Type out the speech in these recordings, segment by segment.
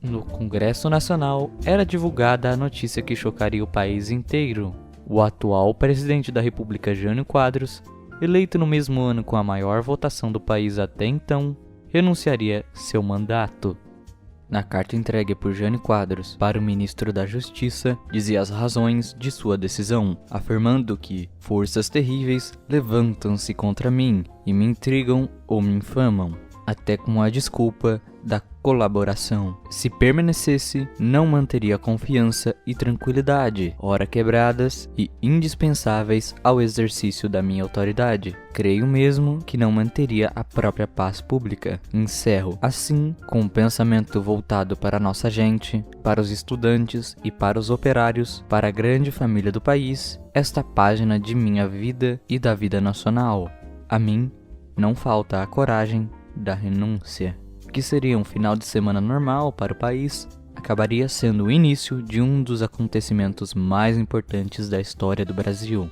No Congresso Nacional era divulgada a notícia que chocaria o país inteiro. O atual presidente da República, Jânio Quadros, eleito no mesmo ano com a maior votação do país até então, renunciaria seu mandato. Na carta entregue por Jânio Quadros para o ministro da Justiça, dizia as razões de sua decisão, afirmando que forças terríveis levantam-se contra mim e me intrigam ou me infamam, até com a desculpa da colaboração. Se permanecesse, não manteria a confiança e tranquilidade, ora quebradas e indispensáveis ao exercício da minha autoridade. Creio mesmo que não manteria a própria paz pública. Encerro, assim, com um pensamento voltado para a nossa gente, para os estudantes e para os operários, para a grande família do país, esta página de minha vida e da vida nacional. A mim não falta a coragem da renúncia. Que seria um final de semana normal para o país, acabaria sendo o início de um dos acontecimentos mais importantes da história do Brasil.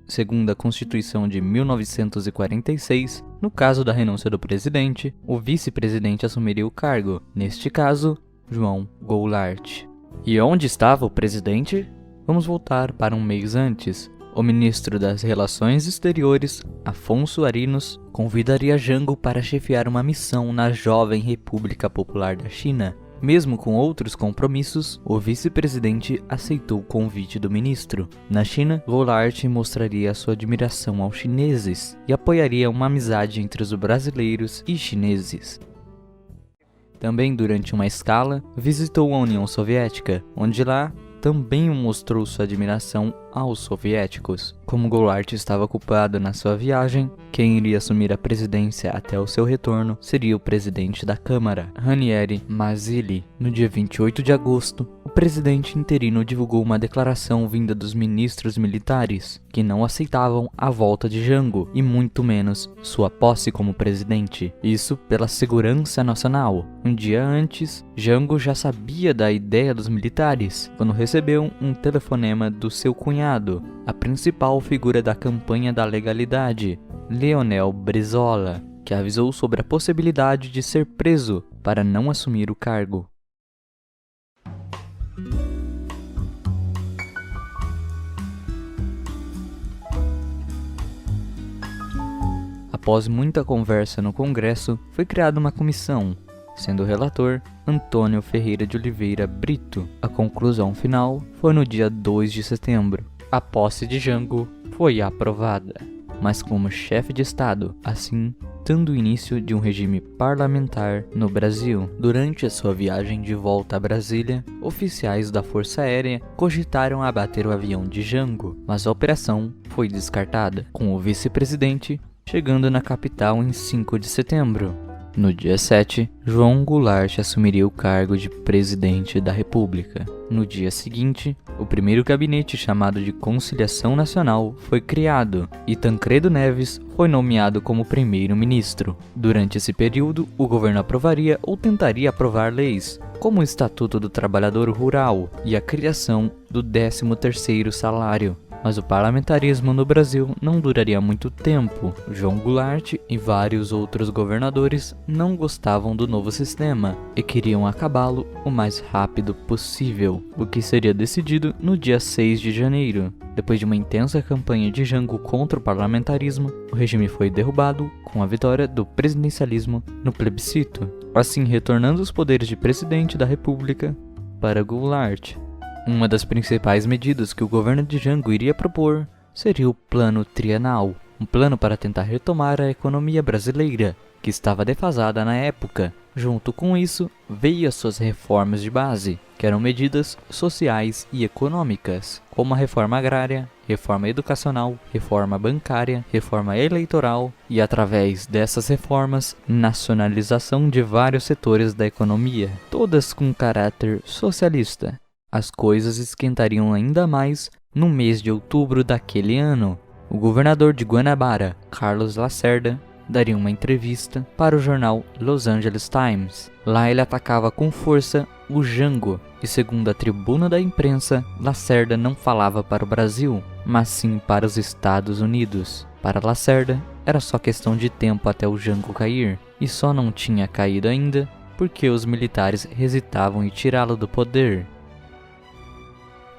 Segundo a Constituição de 1946, no caso da renúncia do presidente, o vice-presidente assumiria o cargo, neste caso, João Goulart. E onde estava o presidente? Vamos voltar para um mês antes. O ministro das Relações Exteriores, Afonso Arinos, convidaria Jango para chefiar uma missão na jovem República Popular da China. Mesmo com outros compromissos, o vice-presidente aceitou o convite do ministro. Na China, Goulart mostraria sua admiração aos chineses e apoiaria uma amizade entre os brasileiros e chineses. Também, durante uma escala, visitou a União Soviética, onde lá também mostrou sua admiração aos soviéticos. Como Goulart estava ocupado na sua viagem, quem iria assumir a presidência até o seu retorno seria o presidente da Câmara, Ranieri Mazzilli. No dia 28 de agosto, o presidente interino divulgou uma declaração vinda dos ministros militares, que não aceitavam a volta de Jango e muito menos sua posse como presidente. Isso pela segurança nacional. Um dia antes, Jango já sabia da ideia dos militares, quando recebeu um telefonema do seu cunhado, a principal figura da campanha da legalidade, Leonel Brizola, que avisou sobre a possibilidade de ser preso para não assumir o cargo. Após muita conversa no Congresso, foi criada uma comissão, sendo o relator Antônio Ferreira de Oliveira Brito. A conclusão final foi no dia 2 de setembro. A posse de Jango foi aprovada, mas como chefe de Estado, assim, dando início de um regime parlamentar no Brasil. Durante a sua viagem de volta a Brasília, oficiais da Força Aérea cogitaram abater o avião de Jango, mas a operação foi descartada, com o vice-presidente chegando na capital em 5 de setembro. No dia 7, João Goulart assumiria o cargo de presidente da República. No dia seguinte, o primeiro gabinete, chamado de Conciliação Nacional, foi criado e Tancredo Neves foi nomeado como primeiro-ministro. Durante esse período, o governo aprovaria ou tentaria aprovar leis, como o Estatuto do Trabalhador Rural e a criação do 13º salário. Mas o parlamentarismo no Brasil não duraria muito tempo. João Goulart e vários outros governadores não gostavam do novo sistema e queriam acabá-lo o mais rápido possível, o que seria decidido no dia 6 de janeiro. Depois de uma intensa campanha de Jango contra o parlamentarismo, o regime foi derrubado com a vitória do presidencialismo no plebiscito, assim retornando os poderes de presidente da República para Goulart. Uma das principais medidas que o governo de Jango iria propor seria o Plano Trienal, um plano para tentar retomar a economia brasileira, que estava defasada na época. Junto com isso, veio as suas reformas de base, que eram medidas sociais e econômicas, como a reforma agrária, reforma educacional, reforma bancária, reforma eleitoral e, através dessas reformas, nacionalização de vários setores da economia, todas com caráter socialista. As coisas esquentariam ainda mais no mês de outubro daquele ano. O governador de Guanabara, Carlos Lacerda, daria uma entrevista para o jornal Los Angeles Times. Lá ele atacava com força o Jango e, segundo a tribuna da imprensa, Lacerda não falava para o Brasil, mas sim para os Estados Unidos. Para Lacerda, era só questão de tempo até o Jango cair, e só não tinha caído ainda porque os militares hesitavam em tirá-lo do poder.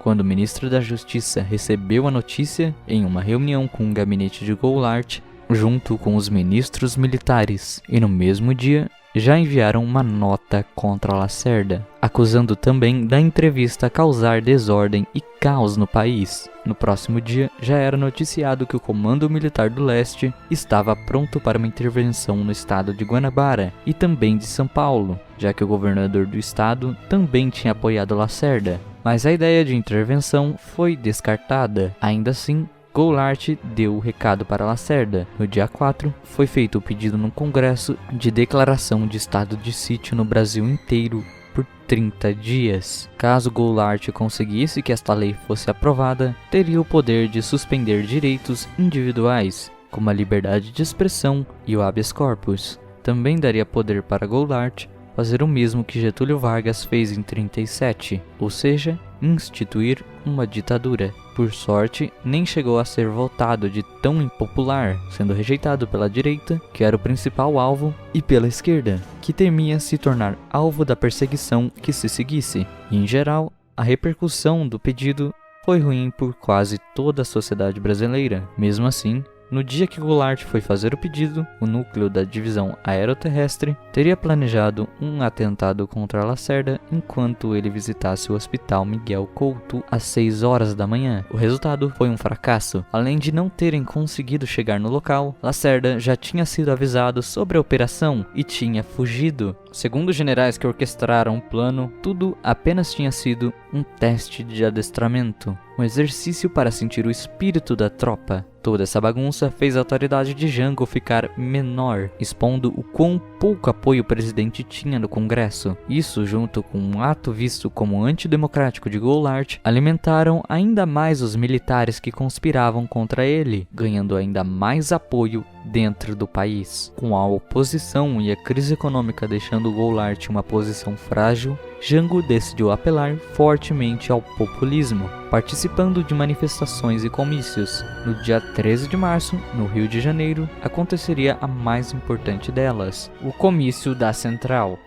Quando o ministro da Justiça recebeu a notícia em uma reunião com o gabinete de Goulart, junto com os ministros militares, e no mesmo dia já enviaram uma nota contra Lacerda, acusando também da entrevista causar desordem e caos no país. No próximo dia, já era noticiado que o Comando Militar do Leste estava pronto para uma intervenção no estado de Guanabara e também de São Paulo, já que o governador do estado também tinha apoiado Lacerda. Mas a ideia de intervenção foi descartada. Ainda assim, Goulart deu o recado para Lacerda. No dia 4, foi feito o pedido no Congresso de declaração de estado de sítio no Brasil inteiro por 30 dias. Caso Goulart conseguisse que esta lei fosse aprovada, teria o poder de suspender direitos individuais, como a liberdade de expressão e o habeas corpus. Também daria poder para Goulart fazer o mesmo que Getúlio Vargas fez em 37, ou seja, instituir uma ditadura. Por sorte, nem chegou a ser votado de tão impopular, sendo rejeitado pela direita, que era o principal alvo, e pela esquerda, que temia se tornar alvo da perseguição que se seguisse. E, em geral, a repercussão do pedido foi ruim por quase toda a sociedade brasileira. Mesmo assim, no dia que Goulart foi fazer o pedido, o núcleo da divisão aeroterrestre teria planejado um atentado contra Lacerda enquanto ele visitasse o Hospital Miguel Couto às 6 horas da manhã. O resultado foi um fracasso. Além de não terem conseguido chegar no local, Lacerda já tinha sido avisado sobre a operação e tinha fugido. Segundo os generais que orquestraram o plano, tudo apenas tinha sido um teste de adestramento, um exercício para sentir o espírito da tropa. Toda essa bagunça fez a autoridade de Jango ficar menor, expondo o quão pouco apoio o presidente tinha no Congresso. Isso, junto com um ato visto como antidemocrático de Goulart, alimentaram ainda mais os militares que conspiravam contra ele, ganhando ainda mais apoio dentro do país. Com a oposição e a crise econômica deixando Goulart em uma posição frágil, Jango decidiu apelar fortemente ao populismo, participando de manifestações e comícios. No dia 13 de março, no Rio de Janeiro, aconteceria a mais importante delas, o Comício da Central.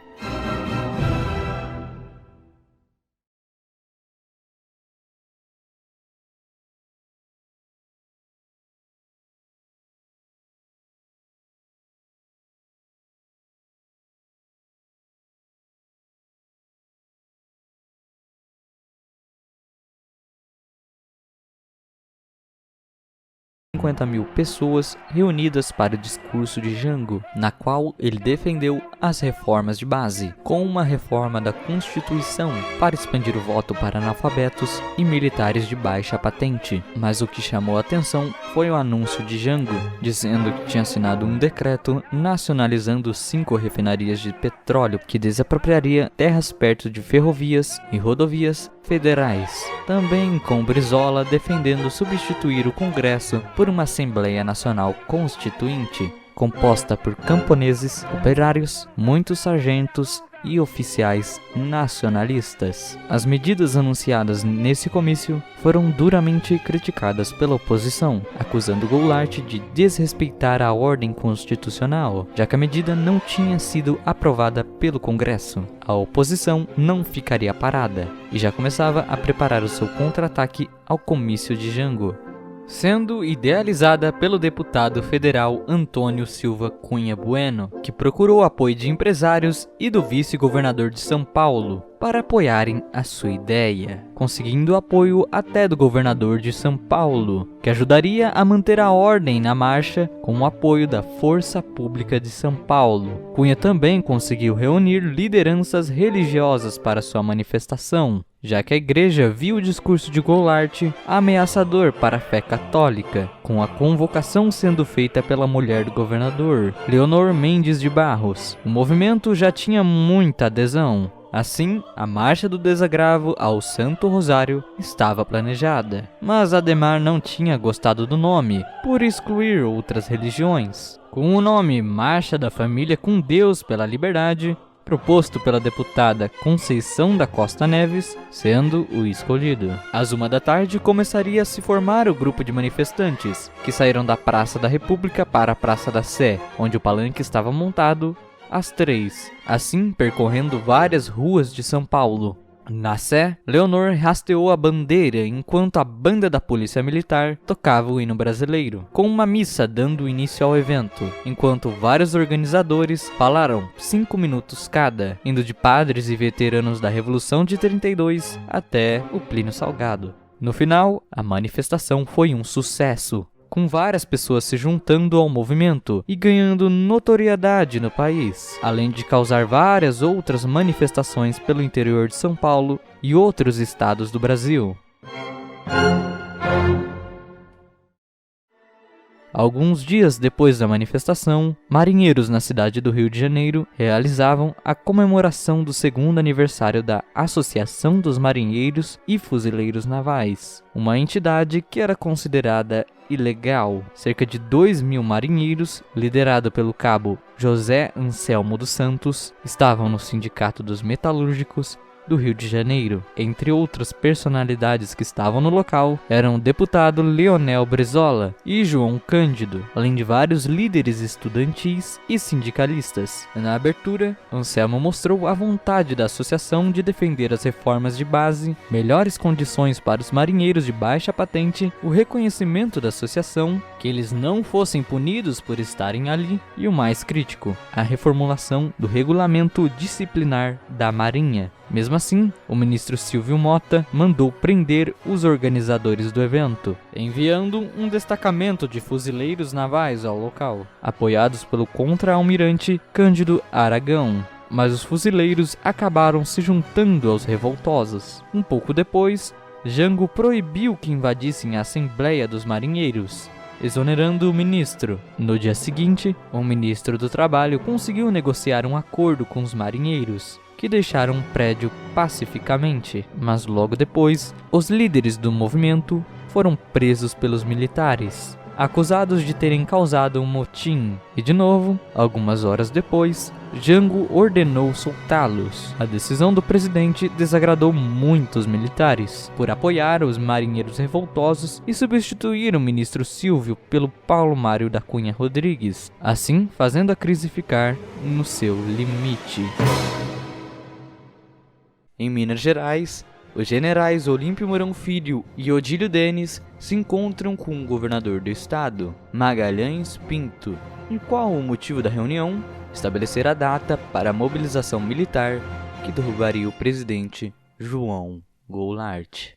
Mil pessoas reunidas para o discurso de Jango, na qual ele defendeu as reformas de base, com uma reforma da Constituição para expandir o voto para analfabetos e militares de baixa patente. Mas o que chamou a atenção foi o anúncio de Jango, dizendo que tinha assinado um decreto nacionalizando 5 refinarias de petróleo, que desapropriaria terras perto de ferrovias e rodovias federais. Também com Brizola defendendo substituir o Congresso por uma Assembleia Nacional Constituinte, composta por camponeses, operários, muitos sargentos e oficiais nacionalistas. As medidas anunciadas nesse comício foram duramente criticadas pela oposição, acusando Goulart de desrespeitar a ordem constitucional, já que a medida não tinha sido aprovada pelo Congresso. A oposição não ficaria parada e já começava a preparar o seu contra-ataque ao comício de Jango, sendo idealizada pelo deputado federal Antônio Silva Cunha Bueno, que procurou apoio de empresários e do vice-governador de São Paulo para apoiarem a sua ideia, conseguindo apoio até do governador de São Paulo, que ajudaria a manter a ordem na marcha com o apoio da Força Pública de São Paulo. Cunha também conseguiu reunir lideranças religiosas para sua manifestação, já que a igreja viu o discurso de Goulart ameaçador para a fé católica, com a convocação sendo feita pela mulher do governador, Leonor Mendes de Barros. O movimento já tinha muita adesão. Assim, a Marcha do Desagravo ao Santo Rosário estava planejada, mas Adhemar não tinha gostado do nome, por excluir outras religiões. Com o nome Marcha da Família com Deus pela Liberdade, proposto pela deputada Conceição da Costa Neves, sendo o escolhido. Às 1 da tarde começaria a se formar o grupo de manifestantes, que saíram da Praça da República para a Praça da Sé, onde o palanque estava montado, às 3, assim percorrendo várias ruas de São Paulo. Na Sé, Leonor hasteou a bandeira enquanto a banda da Polícia Militar tocava o hino brasileiro, com uma missa dando início ao evento, enquanto vários organizadores falaram 5 minutos cada, indo de padres e veteranos da Revolução de 32 até o Plínio Salgado. No final, a manifestação foi um sucesso, com várias pessoas se juntando ao movimento e ganhando notoriedade no país, além de causar várias outras manifestações pelo interior de São Paulo e outros estados do Brasil. Alguns dias depois da manifestação, marinheiros na cidade do Rio de Janeiro realizavam a comemoração do 2º aniversário da Associação dos Marinheiros e Fuzileiros Navais, uma entidade que era considerada ilegal. Cerca de 2.000 marinheiros, liderado pelo cabo José Anselmo dos Santos, estavam no Sindicato dos Metalúrgicos do Rio de Janeiro. Entre outras personalidades que estavam no local eram o deputado Leonel Brizola e João Cândido, além de vários líderes estudantis e sindicalistas. Na abertura, Anselmo mostrou a vontade da associação de defender as reformas de base, melhores condições para os marinheiros de baixa patente, o reconhecimento da associação, que eles não fossem punidos por estarem ali, e o mais crítico, a reformulação do regulamento disciplinar da Marinha. Mesmo assim, o ministro Silvio Mota mandou prender os organizadores do evento, enviando um destacamento de fuzileiros navais ao local, apoiados pelo contra-almirante Cândido Aragão. Mas os fuzileiros acabaram se juntando aos revoltosos. Um pouco depois, Jango proibiu que invadissem a Assembleia dos Marinheiros, exonerando o ministro. No dia seguinte, o ministro do Trabalho conseguiu negociar um acordo com os marinheiros, que deixaram o prédio pacificamente, mas logo depois, os líderes do movimento foram presos pelos militares, acusados de terem causado um motim, e de novo, algumas horas depois, Jango ordenou soltá-los. A decisão do presidente desagradou muitos militares, por apoiar os marinheiros revoltosos e substituir o ministro Silvio pelo Paulo Mário da Cunha Rodrigues, assim fazendo a crise ficar no seu limite. Em Minas Gerais, os generais Olímpio Mourão Filho e Odílio Denis se encontram com o governador do estado, Magalhães Pinto. E qual o motivo da reunião? Estabelecer a data para a mobilização militar que derrubaria o presidente João Goulart.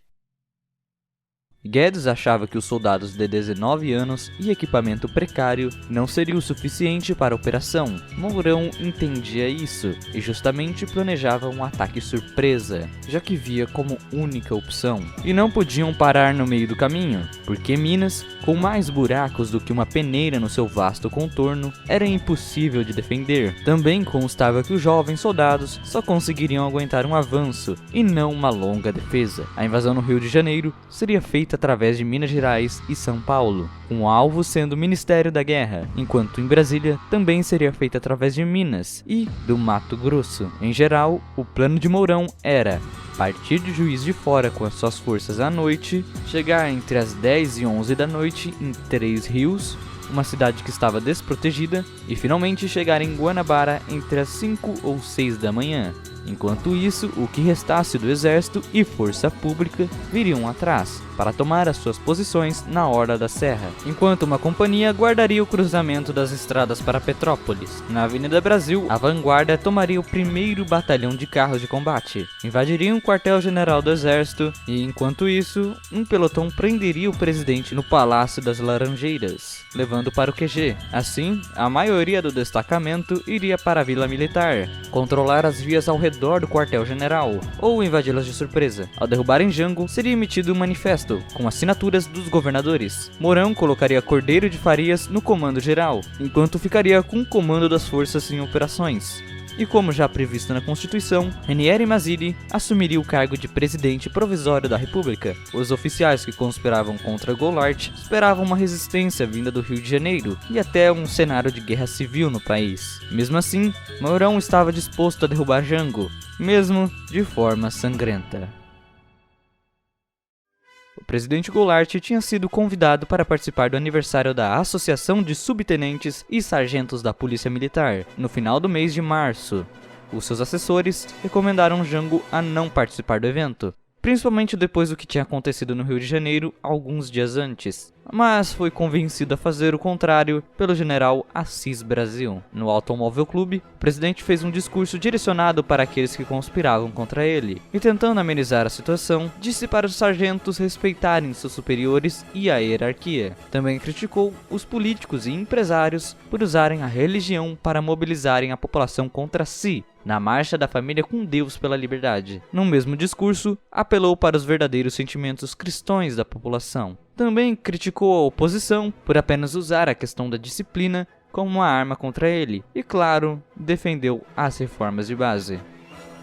Guedes achava que os soldados de 19 anos e equipamento precário não seriam o suficiente para a operação. Mourão entendia isso e justamente planejava um ataque surpresa, já que via como única opção. E não podiam parar no meio do caminho, porque Minas, com mais buracos do que uma peneira no seu vasto contorno, era impossível de defender. Também constava que os jovens soldados só conseguiriam aguentar um avanço e não uma longa defesa. A invasão no Rio de Janeiro seria feita através de Minas Gerais e São Paulo, com o alvo sendo o Ministério da Guerra, enquanto em Brasília também seria feita através de Minas e do Mato Grosso. Em geral, o plano de Mourão era partir de Juiz de Fora com as suas forças à noite, chegar entre as 10 e 11 da noite em Três Rios, uma cidade que estava desprotegida, e finalmente chegar em Guanabara entre as 5 ou 6 da manhã. Enquanto isso, o que restasse do exército e força pública viriam atrás, para tomar as suas posições na Orla da Serra, enquanto uma companhia guardaria o cruzamento das estradas para Petrópolis. Na Avenida Brasil, a vanguarda tomaria o 1º batalhão de carros de combate, invadiria o quartel-general do exército e, enquanto isso, um pelotão prenderia o presidente no Palácio das Laranjeiras, levando para o QG. Assim, a maioria do destacamento iria para a Vila Militar, controlar as vias ao redor do quartel-general, ou invadi-las de surpresa. Ao derrubarem Jango, seria emitido um manifesto com assinaturas dos governadores. Mourão colocaria Cordeiro de Farias no comando geral, enquanto ficaria com o comando das forças em operações. e como já previsto na Constituição, Ranieri Mazzilli assumiria o cargo de presidente provisório da República. Os oficiais que conspiravam contra Goulart esperavam uma resistência vinda do Rio de Janeiro e até um cenário de guerra civil no país. Mesmo assim, Mourão estava disposto a derrubar Jango, mesmo de forma sangrenta. O presidente Goulart tinha sido convidado para participar do aniversário da Associação de Subtenentes e Sargentos da Polícia Militar, no final do mês de março. Os seus assessores recomendaram Jango a não participar do evento, principalmente depois do que tinha acontecido no Rio de Janeiro alguns dias antes, mas foi convencido a fazer o contrário pelo general Assis Brasil. No Automóvel Clube, o presidente fez um discurso direcionado para aqueles que conspiravam contra ele, e tentando amenizar a situação, disse para os sargentos respeitarem seus superiores e a hierarquia. Também criticou os políticos e empresários por usarem a religião para mobilizarem a população contra si, na Marcha da Família com Deus pela Liberdade. No mesmo discurso, apelou para os verdadeiros sentimentos cristãos da população. Também criticou a oposição por apenas usar a questão da disciplina como uma arma contra ele e, claro, defendeu as reformas de base.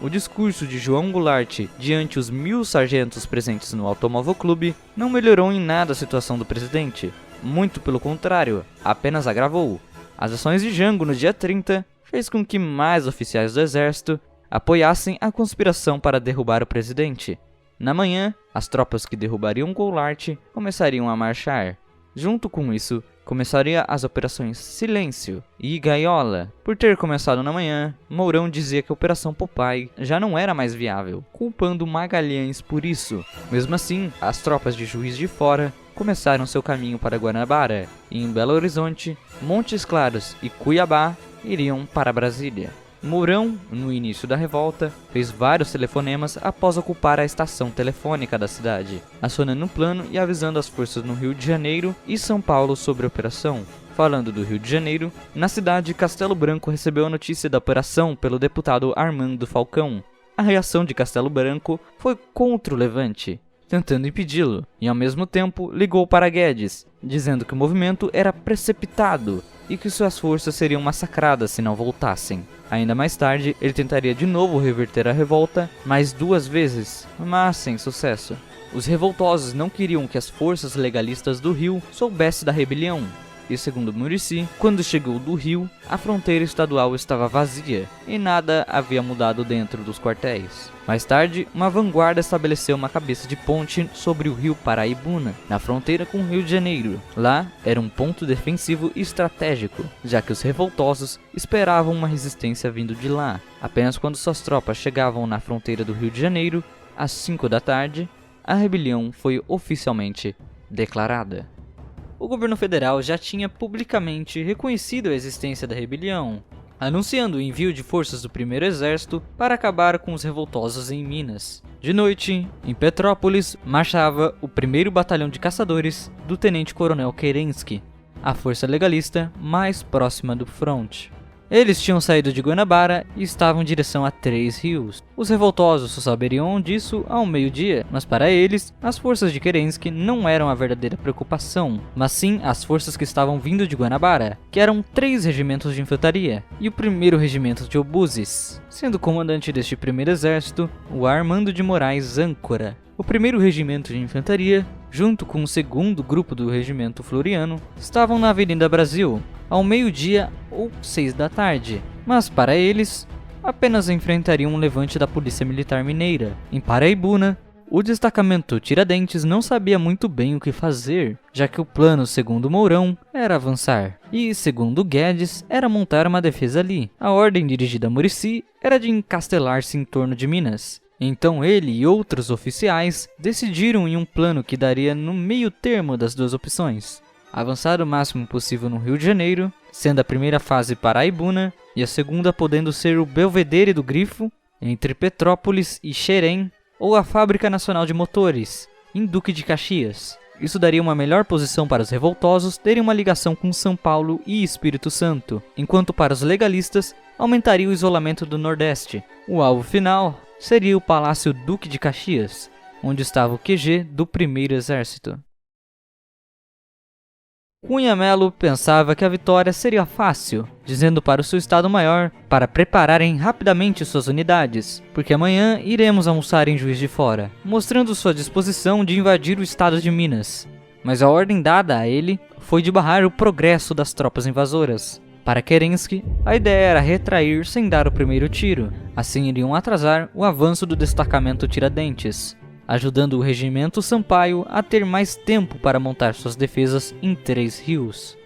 O discurso de João Goulart diante os 1000 sargentos presentes no Automóvel Clube não melhorou em nada a situação do presidente. Muito pelo contrário, apenas agravou. As ações de Jango no dia 30 fez com que mais oficiais do exército apoiassem a conspiração para derrubar o presidente. Na manhã, as tropas que derrubariam Goulart começariam a marchar. Junto com isso, começariam as operações Silêncio e Gaiola. Por ter começado na manhã, Mourão dizia que a Operação Popeye já não era mais viável, culpando Magalhães por isso. Mesmo assim, as tropas de Juiz de Fora começaram seu caminho para Guanabara, e em Belo Horizonte, Montes Claros e Cuiabá iriam para Brasília. Mourão, no início da revolta, fez vários telefonemas após ocupar a estação telefônica da cidade, acionando um plano e avisando as forças no Rio de Janeiro e São Paulo sobre a operação. Falando do Rio de Janeiro, na cidade Castelo Branco recebeu a notícia da operação pelo deputado Armando Falcão. A reação de Castelo Branco foi contra o levante, tentando impedi-lo, e ao mesmo tempo ligou para Guedes, dizendo que o movimento era precipitado e que suas forças seriam massacradas se não voltassem. Ainda mais tarde, ele tentaria de novo reverter a revolta, mais 2 vezes, mas sem sucesso. Os revoltosos não queriam que as forças legalistas do Rio soubessem da rebelião, e segundo Muricy, quando chegou do Rio, a fronteira estadual estava vazia e nada havia mudado dentro dos quartéis. Mais tarde, uma vanguarda estabeleceu uma cabeça de ponte sobre o rio Paraibuna, na fronteira com o Rio de Janeiro. Lá, era um ponto defensivo estratégico, já que os revoltosos esperavam uma resistência vindo de lá. Apenas quando suas tropas chegavam na fronteira do Rio de Janeiro, às 5 da tarde, a rebelião foi oficialmente declarada. O governo federal já tinha publicamente reconhecido a existência da rebelião, anunciando o envio de forças do 1º Exército para acabar com os revoltosos em Minas. De noite, em Petrópolis, marchava o 1º Batalhão de Caçadores do Tenente-Coronel Kerensky, a força legalista mais próxima do fronte. Eles tinham saído de Guanabara e estavam em direção a 3 Rios. Os revoltosos só saberiam disso ao meio-dia, mas para eles, as forças de Kerensky não eram a verdadeira preocupação, mas sim as forças que estavam vindo de Guanabara, que eram 3 regimentos de infantaria, e o 1º Regimento de Obuses, sendo comandante deste 1º Exército o Armando de Moraes Âncora. O 1º Regimento de Infantaria, junto com o 2º Grupo do Regimento Floriano, estavam na Avenida Brasil, ao meio-dia ou 6 da tarde, mas para eles, apenas enfrentariam um levante da Polícia Militar Mineira. Em Paraibuna, o destacamento Tiradentes não sabia muito bem o que fazer, já que o plano, segundo Mourão, era avançar, e, segundo Guedes, era montar uma defesa ali. A ordem dirigida a Muricy era de encastelar-se em torno de Minas. Então ele e outros oficiais decidiram em um plano que daria no meio termo das 2 opções: avançar o máximo possível no Rio de Janeiro, sendo a primeira fase Paraibuna e a segunda podendo ser o Belvedere do Grifo, entre Petrópolis e Xerém, ou a Fábrica Nacional de Motores, em Duque de Caxias. Isso daria uma melhor posição para os revoltosos terem uma ligação com São Paulo e Espírito Santo, enquanto para os legalistas aumentaria o isolamento do Nordeste. O alvo final seria o Palácio Duque de Caxias, onde estava o QG do 1º Exército. Cunha Mello pensava que a vitória seria fácil, dizendo para o seu Estado-Maior para prepararem rapidamente suas unidades, porque amanhã iremos almoçar em Juiz de Fora, mostrando sua disposição de invadir o estado de Minas. Mas a ordem dada a ele foi de barrar o progresso das tropas invasoras. Para Kerensky, a ideia era retrair sem dar o primeiro tiro, assim iriam atrasar o avanço do destacamento Tiradentes, ajudando o regimento Sampaio a ter mais tempo para montar suas defesas em 3 rios.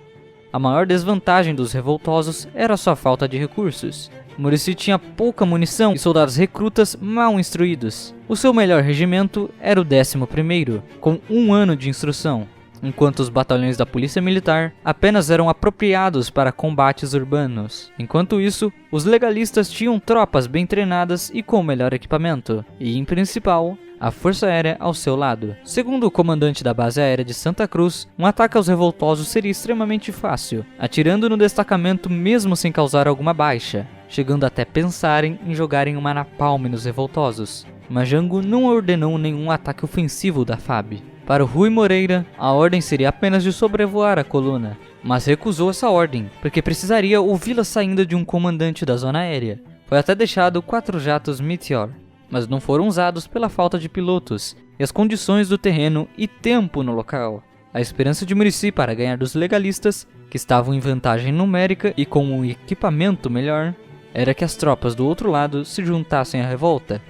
A maior desvantagem dos revoltosos era sua falta de recursos. Muricy tinha pouca munição e soldados recrutas mal instruídos. O seu melhor regimento era o 11º, com 1 ano de instrução, enquanto os batalhões da Polícia Militar apenas eram apropriados para combates urbanos. Enquanto isso, os legalistas tinham tropas bem treinadas e com melhor equipamento, e, em principal, a Força Aérea ao seu lado. Segundo o comandante da base aérea de Santa Cruz, um ataque aos revoltosos seria extremamente fácil, atirando no destacamento mesmo sem causar alguma baixa, chegando até pensarem em jogarem uma napalm nos revoltosos. Mas Jango não ordenou nenhum ataque ofensivo da FAB. Para o Rui Moreira, a ordem seria apenas de sobrevoar a coluna, mas recusou essa ordem, porque precisaria ouvi-la saindo de um comandante da zona aérea. Foi até deixado 4 jatos Meteor, mas não foram usados pela falta de pilotos e as condições do terreno e tempo no local. A esperança de Muricy para ganhar dos legalistas, que estavam em vantagem numérica e com um equipamento melhor, era que as tropas do outro lado se juntassem à revolta.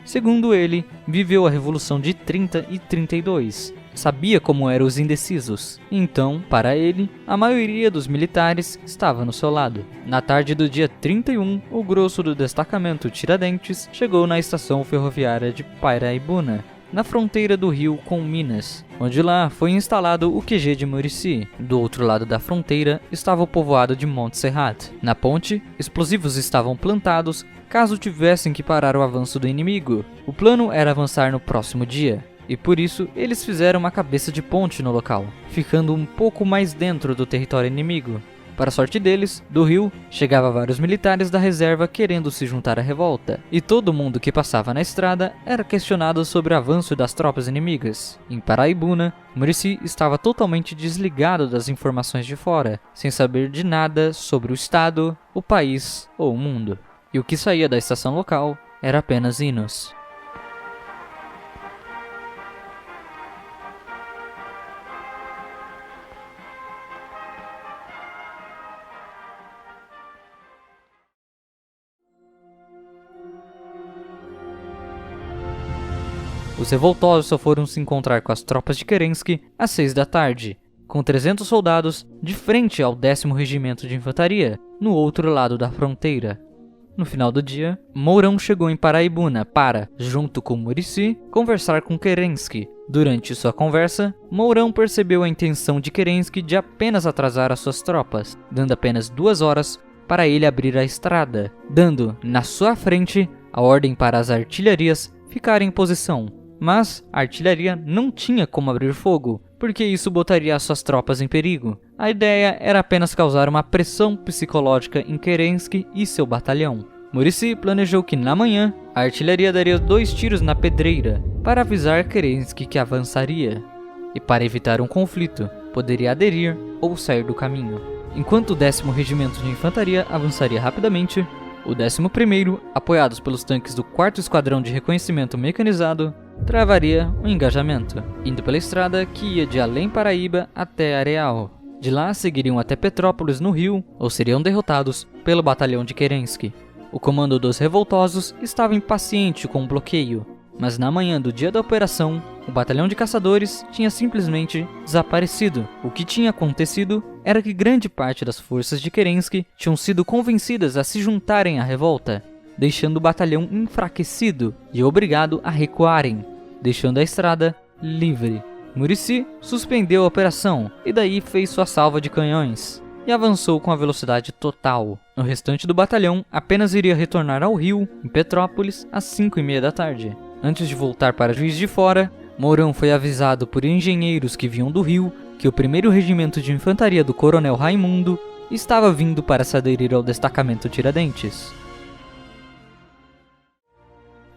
Segundo ele, viveu a Revolução de 30 e 32, sabia como eram os indecisos, então, para ele, a maioria dos militares estava no seu lado. Na tarde do dia 31, o grosso do destacamento Tiradentes chegou na estação ferroviária de Paraibuna, na fronteira do Rio com Minas, onde lá foi instalado o QG de Muricy. Do outro lado da fronteira estava o povoado de Montserrat. Na ponte, explosivos estavam plantados caso tivessem que parar o avanço do inimigo. O plano era avançar no próximo dia, e por isso eles fizeram uma cabeça de ponte no local, ficando um pouco mais dentro do território inimigo. Para a sorte deles, do rio, chegava vários militares da reserva querendo se juntar à revolta, e todo mundo que passava na estrada era questionado sobre o avanço das tropas inimigas. Em Paraibuna, Muricy estava totalmente desligado das informações de fora, sem saber de nada sobre o estado, o país ou o mundo. E o que saía da estação local era apenas hinos. Os revoltosos só foram se encontrar com as tropas de Kerensky às 6 da tarde, com 300 soldados de frente ao 10º Regimento de Infantaria, no outro lado da fronteira. No final do dia, Mourão chegou em Paraibuna para, junto com Muricy, conversar com Kerensky. Durante sua conversa, Mourão percebeu a intenção de Kerensky de apenas atrasar as suas tropas, dando apenas 2 horas para ele abrir a estrada, dando, na sua frente, a ordem para as artilharias ficarem em posição. Mas a artilharia não tinha como abrir fogo, porque isso botaria as suas tropas em perigo. A ideia era apenas causar uma pressão psicológica em Kerensky e seu batalhão. Muricy planejou que na manhã, a artilharia daria 2 tiros na pedreira, para avisar Kerensky que avançaria, e para evitar um conflito, poderia aderir ou sair do caminho. Enquanto o 10º Regimento de Infantaria avançaria rapidamente, o 11º, apoiados pelos tanques do 4º Esquadrão de Reconhecimento Mecanizado, travaria o engajamento, indo pela estrada que ia de Além Paraíba até Areal. De lá seguiriam até Petrópolis no Rio, ou seriam derrotados pelo batalhão de Kerensky. O comando dos revoltosos estava impaciente com o bloqueio, mas na manhã do dia da operação, o batalhão de caçadores tinha simplesmente desaparecido. O que tinha acontecido era que grande parte das forças de Kerensky tinham sido convencidas a se juntarem à revolta, deixando o batalhão enfraquecido e obrigado a recuarem, deixando a estrada livre. Muricy suspendeu a operação e daí fez sua salva de canhões e avançou com a velocidade total. O restante do batalhão apenas iria retornar ao Rio, em Petrópolis, às 5h30 da tarde. Antes de voltar para Juiz de Fora, Mourão foi avisado por engenheiros que vinham do Rio que o 1º Regimento de Infantaria do Coronel Raimundo estava vindo para se aderir ao destacamento Tiradentes.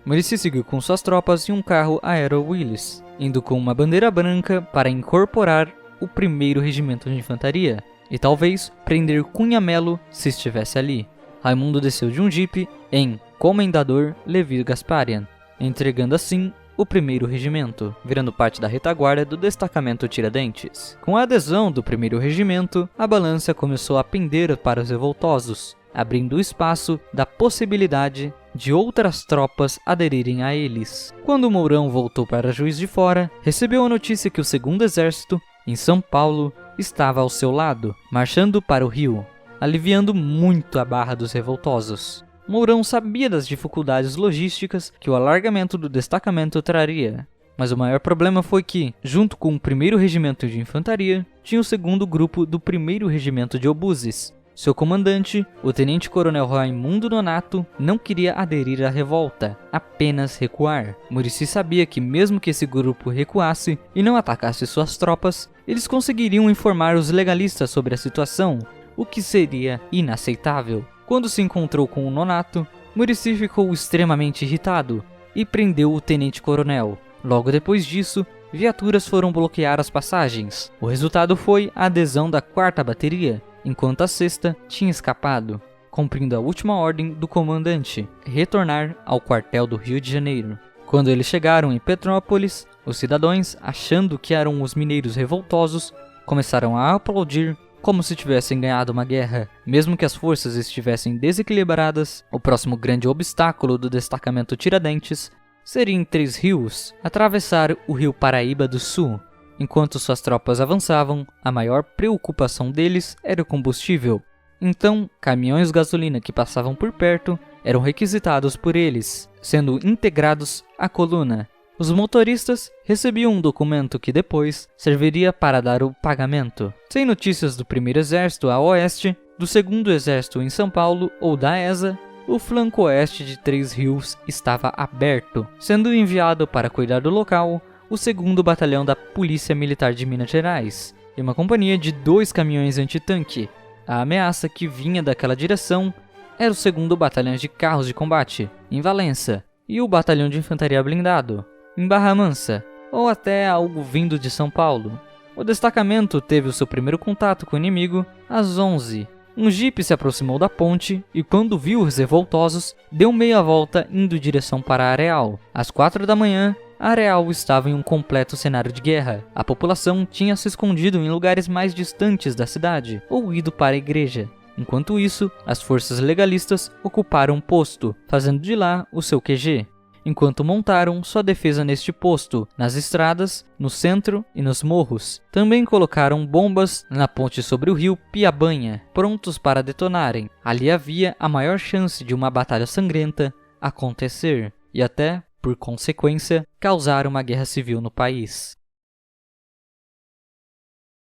Muricy seguiu com suas tropas em um carro Aero Willys, indo com uma bandeira branca para incorporar o 1º Regimento de Infantaria e talvez prender Cunha Melo se estivesse ali. Raimundo desceu de um jipe em Comendador Levi Gasparian, entregando assim o 1º Regimento, virando parte da retaguarda do destacamento Tiradentes. Com a adesão do 1º Regimento, a balança começou a pender para os revoltosos, abrindo espaço da possibilidade de outras tropas aderirem a eles. Quando Mourão voltou para Juiz de Fora, recebeu a notícia que o 2º Exército, em São Paulo, estava ao seu lado, marchando para o Rio, aliviando muito a barra dos revoltosos. Mourão sabia das dificuldades logísticas que o alargamento do destacamento traria, mas o maior problema foi que, junto com o 1º Regimento de Infantaria, tinha o 2º Grupo do 1º Regimento de Obuses. Seu comandante, o tenente-coronel Raimundo Nonato, não queria aderir à revolta, apenas recuar. Muricy sabia que mesmo que esse grupo recuasse e não atacasse suas tropas, eles conseguiriam informar os legalistas sobre a situação, o que seria inaceitável. Quando se encontrou com o Nonato, Muricy ficou extremamente irritado e prendeu o tenente-coronel. Logo depois disso, viaturas foram bloquear as passagens. O resultado foi a adesão da 4ª Bateria, enquanto a 6ª tinha escapado, cumprindo a última ordem do comandante, retornar ao quartel do Rio de Janeiro. Quando eles chegaram em Petrópolis, os cidadãos, achando que eram os mineiros revoltosos, começaram a aplaudir como se tivessem ganhado uma guerra. Mesmo que as forças estivessem desequilibradas, o próximo grande obstáculo do destacamento Tiradentes seria em Três Rios, atravessar o rio Paraíba do Sul. Enquanto suas tropas avançavam, a maior preocupação deles era o combustível. Então, caminhões de gasolina que passavam por perto eram requisitados por eles, sendo integrados à coluna. Os motoristas recebiam um documento que depois serviria para dar o pagamento. Sem notícias do 1º Exército a oeste, do 2º Exército em São Paulo ou da ESA, o flanco oeste de Três Rios estava aberto, sendo enviado para cuidar do local o 2º Batalhão da Polícia Militar de Minas Gerais e uma companhia de 2 caminhões antitanque. A ameaça que vinha daquela direção era o 2º Batalhão de Carros de Combate, em Valença, e o Batalhão de Infantaria Blindado, em Barra Mansa, ou até algo vindo de São Paulo. O destacamento teve o seu primeiro contato com o inimigo às 11. Um jipe se aproximou da ponte e, quando viu os revoltosos, deu meia volta indo em direção para Areal. Às 4 da manhã, Areal estava em um completo cenário de guerra. A população tinha se escondido em lugares mais distantes da cidade ou ido para a igreja. Enquanto isso, as forças legalistas ocuparam o posto, fazendo de lá o seu QG, enquanto montaram sua defesa neste posto, nas estradas, no centro e nos morros. Também colocaram bombas na ponte sobre o rio Piabanha, prontos para detonarem. Ali havia a maior chance de uma batalha sangrenta acontecer e até, por consequência, causar uma guerra civil no país.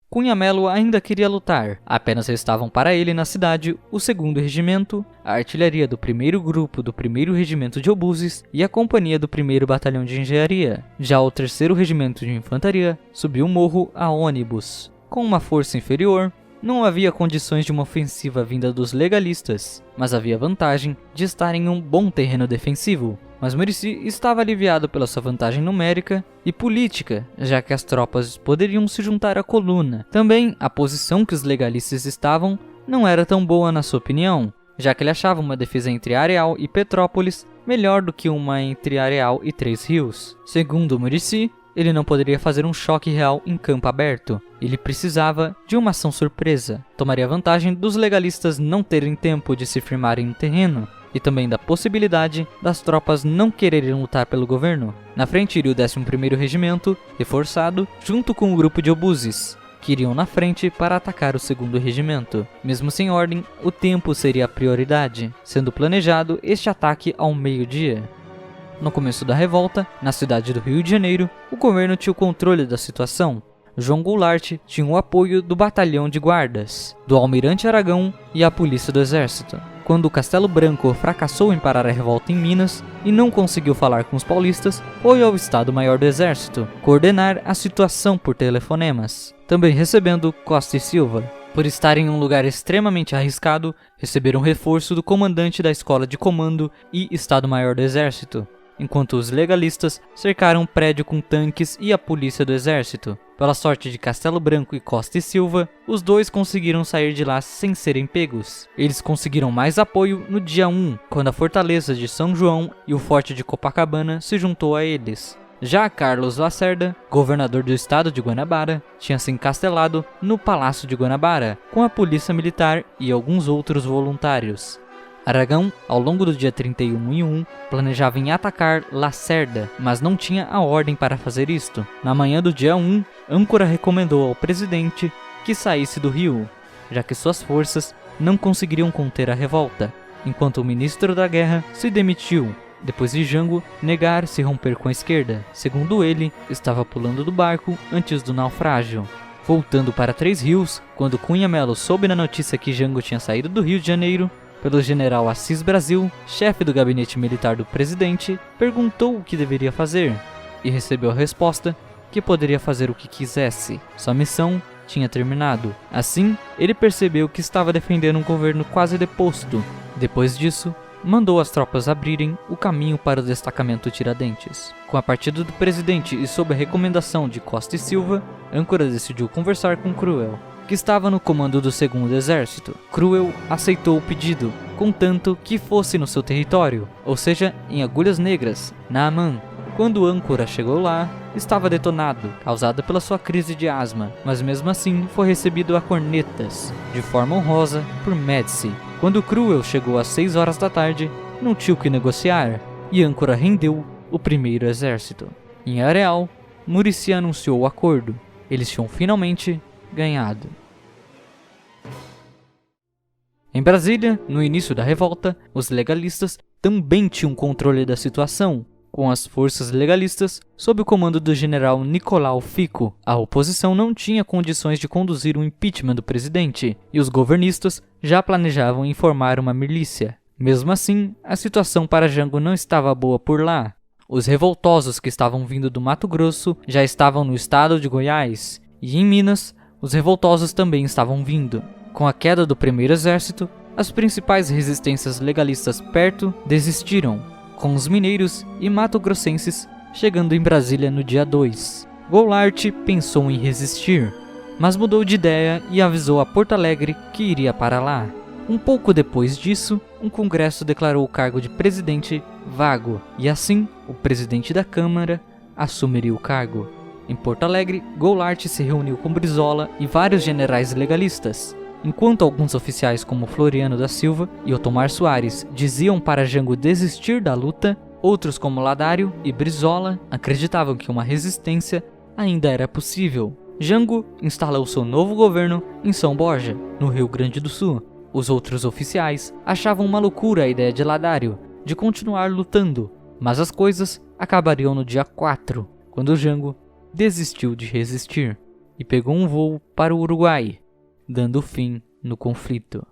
Cunha Melo ainda queria lutar, apenas restavam para ele na cidade o 2º Regimento, a artilharia do 1º Grupo do 1º Regimento de Obuses e a companhia do 1º Batalhão de Engenharia. Já o 3º Regimento de Infantaria subiu o morro a ônibus. Com uma força inferior, não havia condições de uma ofensiva vinda dos legalistas, mas havia vantagem de estar em um bom terreno defensivo. Mas Muricy estava aliviado pela sua vantagem numérica e política, já que as tropas poderiam se juntar à coluna. Também, a posição que os legalistas estavam não era tão boa na sua opinião, já que ele achava uma defesa entre Areal e Petrópolis melhor do que uma entre Areal e Três Rios. Segundo Muricy, ele não poderia fazer um choque real em campo aberto. Ele precisava de uma ação surpresa. Tomaria vantagem dos legalistas não terem tempo de se firmarem no terreno, e também da possibilidade das tropas não quererem lutar pelo governo. Na frente iria o 11º Regimento, reforçado, junto com o grupo de obuses, que iriam na frente para atacar o 2º Regimento. Mesmo sem ordem, o tempo seria a prioridade, sendo planejado este ataque ao meio-dia. No começo da revolta, na cidade do Rio de Janeiro, o governo tinha o controle da situação. João Goulart tinha o apoio do Batalhão de Guardas, do Almirante Aragão e a Polícia do Exército. Quando o Castelo Branco fracassou em parar a revolta em Minas e não conseguiu falar com os paulistas, foi ao Estado-Maior do Exército coordenar a situação por telefonemas, também recebendo Costa e Silva. Por estar em um lugar extremamente arriscado, receberam reforço do comandante da Escola de Comando e Estado-Maior do Exército. enquanto os legalistas cercaram o prédio com tanques e a polícia do exército. Pela sorte de Castelo Branco e Costa e Silva, os dois conseguiram sair de lá sem serem pegos. Eles conseguiram mais apoio no dia 1, quando a fortaleza de São João e o forte de Copacabana se juntou a eles. Já Carlos Lacerda, governador do estado de Guanabara, tinha se encastelado no Palácio de Guanabara, com a polícia militar e alguns outros voluntários. Aragão, ao longo do dia 31 e 1, planejava em atacar Lacerda, mas não tinha a ordem para fazer isto. Na manhã do dia 1, Âncora recomendou ao presidente que saísse do Rio, já que suas forças não conseguiriam conter a revolta, enquanto o ministro da guerra se demitiu, depois de Jango negar se romper com a esquerda. Segundo ele, estava pulando do barco antes do naufrágio. Voltando para Três Rios, quando Cunha Mello soube na notícia que Jango tinha saído do Rio de Janeiro, pelo general Assis Brasil, chefe do gabinete militar do presidente, perguntou o que deveria fazer, e recebeu a resposta que poderia fazer o que quisesse. Sua missão tinha terminado. Assim, ele percebeu que estava defendendo um governo quase deposto. Depois disso, mandou as tropas abrirem o caminho para o destacamento Tiradentes. Com a partida do presidente e sob a recomendação de Costa e Silva, Âncora decidiu conversar com Cruel, que estava no comando do 2º Exército. Cruel aceitou o pedido, contanto que fosse no seu território, ou seja, em Agulhas Negras, na Amã. Quando Âncora chegou lá, estava detonado, causado pela sua crise de asma, mas mesmo assim foi recebido a cornetas, de forma honrosa, por Médici. Quando Cruel chegou às 6 horas da tarde, não tinha o que negociar, e Âncora rendeu o 1º Exército. Em Areal, Muricy anunciou o acordo. Eles tinham finalmente ganhado. Em Brasília, no início da revolta, os legalistas também tinham controle da situação. Com as forças legalistas sob o comando do general Nicolau Fico, a oposição não tinha condições de conduzir o impeachment do presidente, e os governistas já planejavam em formar uma milícia. Mesmo assim, a situação para Jango não estava boa por lá. Os revoltosos que estavam vindo do Mato Grosso já estavam no estado de Goiás, e em Minas, os revoltosos também estavam vindo. Com a queda do 1º Exército, as principais resistências legalistas perto desistiram, com os mineiros e mato-grossenses chegando em Brasília no dia 2. Goulart pensou em resistir, mas mudou de ideia e avisou a Porto Alegre que iria para lá. Um pouco depois disso, um congresso declarou o cargo de presidente vago, e assim, o presidente da Câmara assumiria o cargo. Em Porto Alegre, Goulart se reuniu com Brizola e vários generais legalistas. Enquanto alguns oficiais como Floriano da Silva e Otomar Soares diziam para Jango desistir da luta, outros como Ladário e Brizola acreditavam que uma resistência ainda era possível. Jango instalou seu novo governo em São Borja, no Rio Grande do Sul. Os outros oficiais achavam uma loucura a ideia de Ladário de continuar lutando, mas as coisas acabariam no dia 4, quando Jango desistiu de resistir e pegou um voo para o Uruguai, dando fim no conflito.